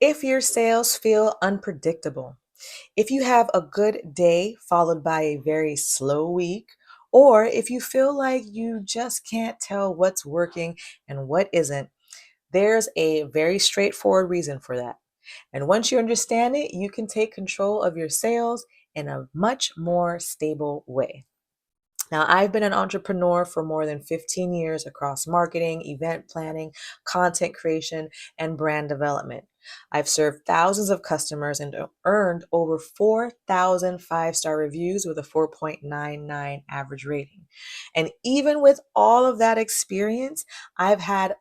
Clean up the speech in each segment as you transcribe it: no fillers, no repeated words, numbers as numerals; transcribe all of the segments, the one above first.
If your sales feel unpredictable, if you have a good day followed by a very slow week, or if you feel like you just can't tell what's working and what isn't, there's a very straightforward reason for that. And once you understand it, you can take control of your sales in a much more stable way. Now, I've been an entrepreneur for more than 15 years across marketing, event planning, content creation, and brand development. I've served thousands of customers and earned over 4,000 five-star reviews with a 4.99 average rating. And even with all of that experience, I've had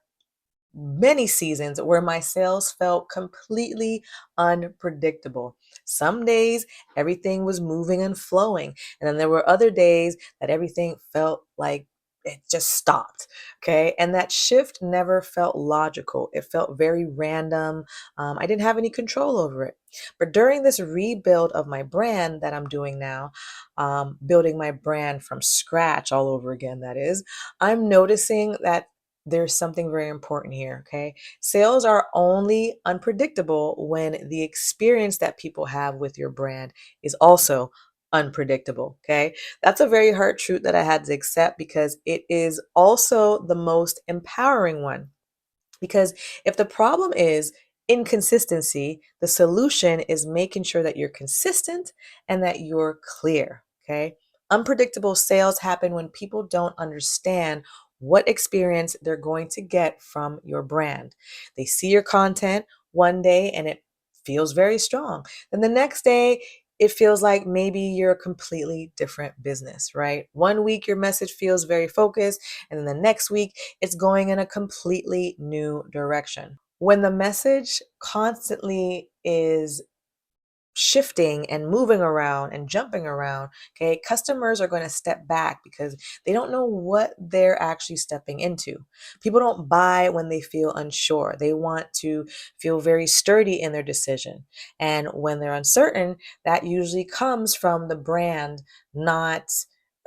many seasons where my sales felt completely unpredictable. Some days everything was moving and flowing, and then there were other days that everything felt like it just stopped. Okay. And that shift never felt logical. It felt very random. I didn't have any control over it. But during this rebuild of my brand that I'm doing now, building my brand from scratch all over again, that is, I'm noticing that there's something very important here, okay? Sales are only unpredictable when the experience that people have with your brand is also unpredictable, okay? That's a very hard truth that I had to accept because it is also the most empowering one. Because if the problem is inconsistency, the solution is making sure that you're consistent and that you're clear. Okay. Unpredictable sales happen when people don't understand what experience they're going to get from your brand. They see your content one day and it feels very strong. Then the next day, it feels like maybe you're a completely different business, right? One week your message feels very focused, and then the next week it's going in a completely new direction. When the message constantly is shifting and moving around and jumping around, okay, customers are going to step back because they don't know what they're actually stepping into. People don't buy when they feel unsure. They want to feel very sturdy in their decision. And when they're uncertain, that usually comes from the brand not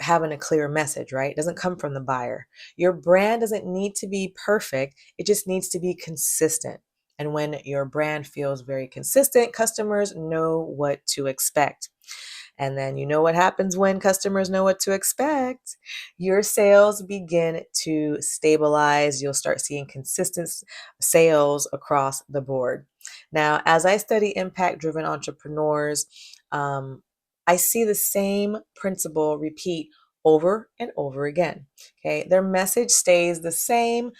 having a clear message, right? It doesn't come from the buyer. Your brand doesn't need to be perfect, it just needs to be consistent. And when your brand feels very consistent, customers know what to expect. And then you know what happens when customers know what to expect. Your sales begin to stabilize. You'll start seeing consistent sales across the board. Now, as I study impact driven entrepreneurs, I see the same principle repeat over and over again. Okay, their message stays the same,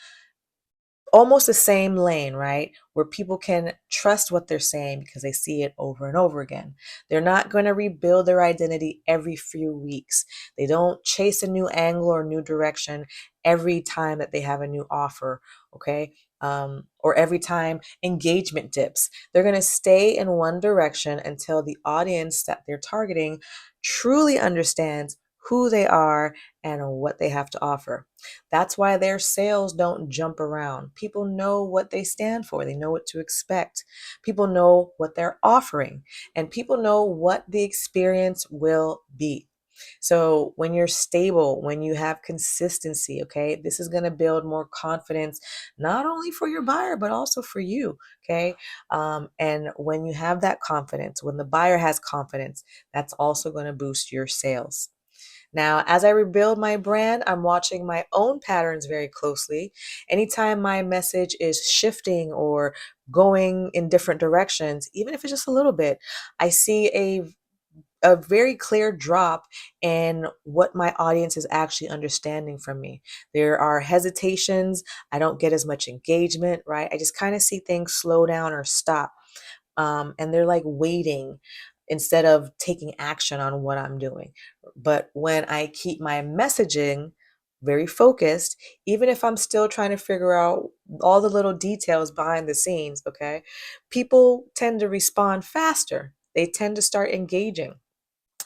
almost the same lane, right? Where people can trust what they're saying because they see it over and over again. They're not going to rebuild their identity every few weeks. They don't chase a new angle or new direction every time that they have a new offer, okay? Or every time engagement dips. They're going to stay in one direction until the audience that they're targeting truly understands who they are and what they have to offer. That's why their sales don't jump around. People know what they stand for, they know what to expect. People know what they're offering, and people know what the experience will be. So when you're stable, when you have consistency, okay, this is going to build more confidence, not only for your buyer, but also for you. Okay. And when you have that confidence, when the buyer has confidence, that's also going to boost your sales. Now, as I rebuild my brand, I'm watching my own patterns very closely. Anytime my message is shifting or going in different directions, even if it's just a little bit, I see a very clear drop in what my audience is actually understanding from me. There are hesitations. I don't get as much engagement, right? I just kind of see things slow down or stop. And they're like waiting instead of taking action on what I'm doing. But when I keep my messaging very focused, even if I'm still trying to figure out all the little details behind the scenes, okay, people tend to respond faster. They tend to start engaging.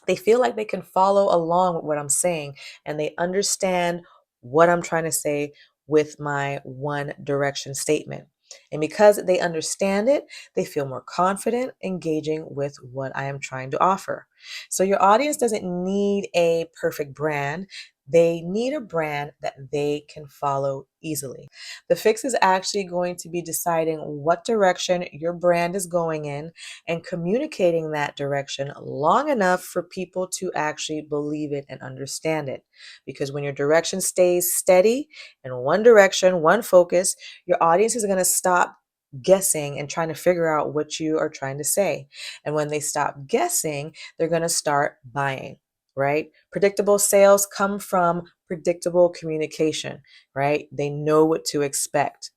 They feel like they can follow along with what I'm saying and they understand what I'm trying to say with my one direction statement. And because they understand it, they feel more confident engaging with what I am trying to offer. So your audience doesn't need a perfect brand. They need a brand that they can follow easily. The fix is actually going to be deciding what direction your brand is going in and communicating that direction long enough for people to actually believe it and understand it. Because when your direction stays steady in one direction, one focus, your audience is going to stop guessing and trying to figure out what you are trying to say. And when they stop guessing, they're going to start buying, right? Predictable sales come from predictable communication, right? They know what to expect.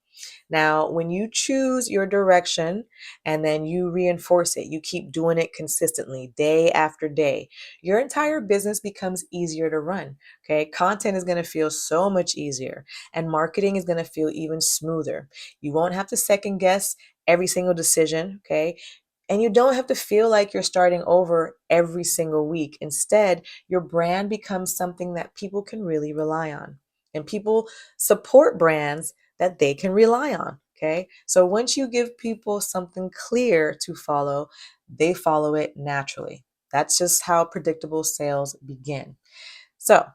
Now, when you choose your direction and then you reinforce it, you keep doing it consistently day after day, your entire business becomes easier to run. Okay. Content is going to feel so much easier and marketing is going to feel even smoother. You won't have to second guess every single decision. Okay. And you don't have to feel like you're starting over every single week. Instead, your brand becomes something that people can really rely on. And people support brands that they can rely on. Okay. So once you give people something clear to follow, they follow it naturally. That's just how predictable sales begin. So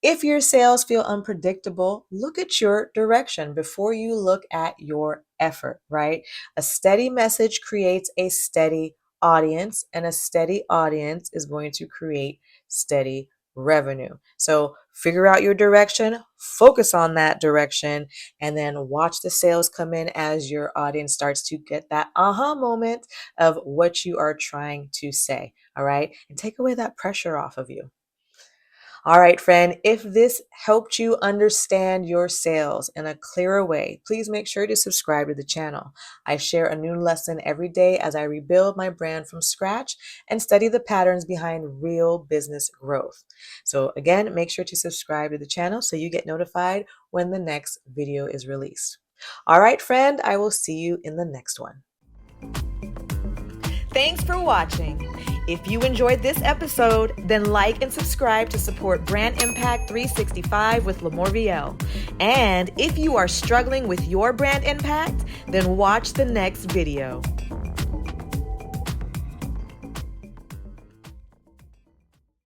if your sales feel unpredictable, look at your direction before you look at your effort, right? A steady message creates a steady audience, and a steady audience is going to create steady revenue. So figure out your direction, focus on that direction, and then watch the sales come in as your audience starts to get that aha moment of what you are trying to say. All right. And take away that pressure off of you. All right, friend, if this helped you understand your sales in a clearer way, please make sure to subscribe to the channel. I share a new lesson every day as I rebuild my brand from scratch and study the patterns behind real business growth. So again, make sure to subscribe to the channel so you get notified when the next video is released. All right, friend, I will see you in the next one. Thanks for watching. If you enjoyed this episode, then like and subscribe to support Brand Impact 365 with LaMorvielle. And if you are struggling with your brand impact, then watch the next video.